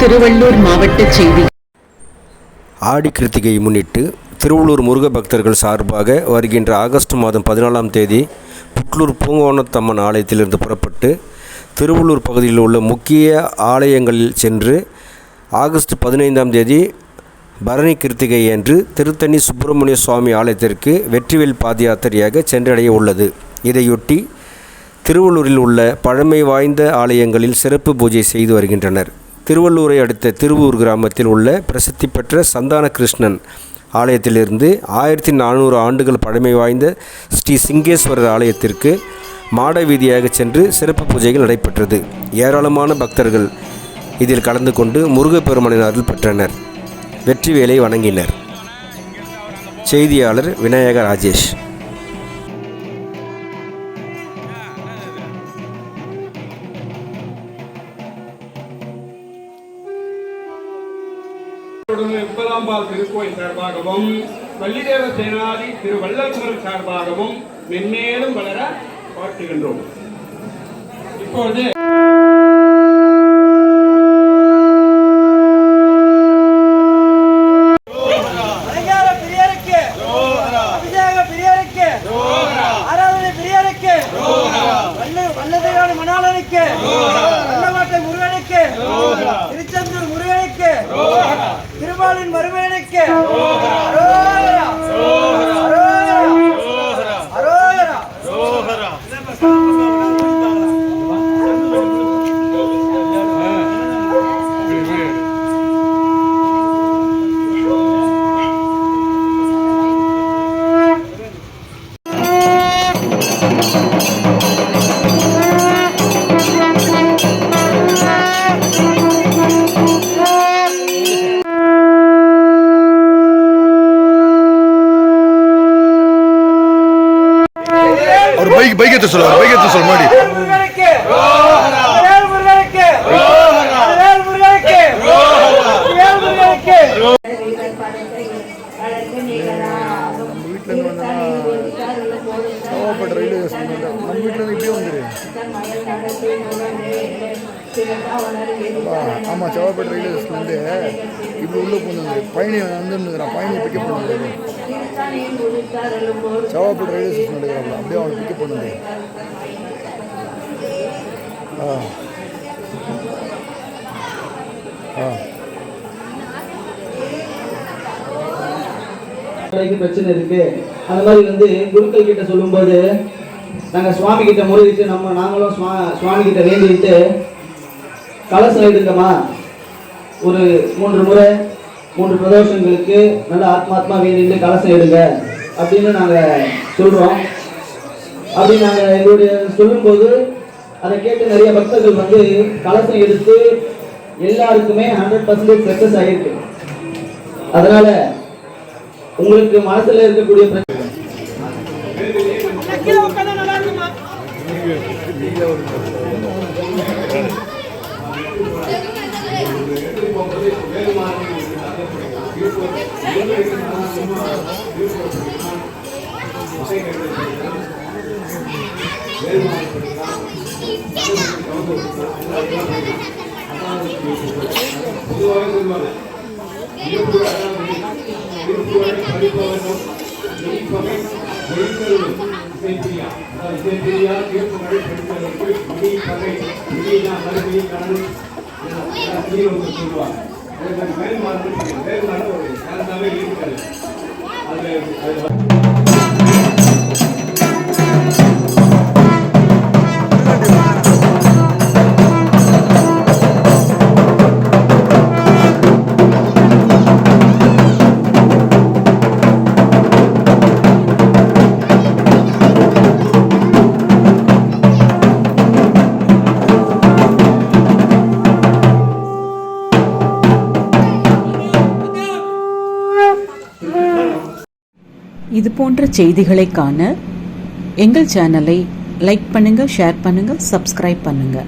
திருவள்ளூர் மாவட்ட செய்தி. ஆடி கிருத்திகையை முன்னிட்டு திருவள்ளூர் முருக பக்தர்கள் சார்பாக வருகின்ற ஆகஸ்ட் மாதம் 14ஆம் தேதி புட்லூர் பூங்கோணத்தம்மன் ஆலயத்திலிருந்து புறப்பட்டு திருவள்ளூர் பகுதியில் உள்ள முக்கிய ஆலயங்களில் சென்று ஆகஸ்ட் 15ஆம் தேதி பரணி கிருத்திகை அன்று திருத்தணி சுப்பிரமணிய சுவாமி ஆலயத்திற்கு வெற்றிவேல் பாத யாத்திரையாக சென்றடைய உள்ளது. இதையொட்டி திருவள்ளூரில் உள்ள பழமை வாய்ந்த ஆலயங்களில் சிறப்பு பூஜை செய்து வருகின்றனர். திருவள்ளூரை அடுத்த திருவூர் கிராமத்தில் உள்ள பிரசித்தி பெற்ற சந்தான கிருஷ்ணன் ஆலயத்திலிருந்து 1400 ஆண்டுகள் பழமை வாய்ந்த ஸ்ரீ சிங்கேஸ்வரர் ஆலயத்திற்கு மாட வீதியாக சென்று சிறப்பு பூஜைகள் நடைபெற்றது. ஏராளமான பக்தர்கள் இதில் கலந்து கொண்டு முருகப்பெருமானின் அருள் பெற்றனர். வெற்றிவேலை வணங்கினர். செய்தியாளர் விநாயக ராஜேஷ். முப்பதாம்பால் திருக்கோயில் சார்பாகவும் வள்ளிதேவ சேனாதி திரு வள்ளல்குமரன் சார்பாகவும் மென்மேலும் வளர வாழ்த்துகின்றோம். இப்பொழுது மணாளனுக்கு முருகனுக்கு திருச்செந்தூர் முருகனுக்கு திருவாளின் மருமகனுக்கு பைக் எடுத்து சொல்ல மாடி ரயில்வே ஸ்டேஷன் நம்ம வீட்டில் இருந்து இப்படியே வந்துடு. ஆமாம், செவ்வாப்பேட்டை ரயில்வே ஸ்டேஷன்லேருந்து இப்படி உள்ளே போந்து பயணி வந்துருந்துக்கிறான். பயணி பிக்கப் பண்ணுறது செவ்வாப்பேட்டை ரயில்வே ஸ்டேஷன் எடுக்கிறாங்களா, அப்படியே அவனை பிக்கப் பண்ணுது. பிரச்சனை இருக்கு. அந்த மாதிரி குருக்கள் கிட்ட சொல்லும்போது நாங்கள் சுவாமி கிட்ட முறையிட்டு நாங்களும் சுவாமி கிட்ட வேண்டிட்டு கலசம் எடுக்கமா ஒரு 3 முறை 3 பிரதோஷங்களுக்கு நல்ல ஆத்மாத்மா வேண்டிட்டு கலசம் எடுங்க அப்படின்னு நாங்கள் சொல்கிறோம். அப்படி நாங்கள் எங்களுடைய சொல்லும்போது அதை கேட்டு நிறைய பக்தர்கள் கலசம் எடுத்து எல்லாருக்குமே 100% சக்ஸஸ் ஆகிருக்கு. அதனால உங்களுக்கு மனசுல இருக்கக்கூடிய இது போன்ற செய்திகளை காண எங்கள் சேனலை லைக் பண்ணுங்க, ஷேர் பண்ணுங்க, சப்ஸ்கிரைப் பண்ணுங்க.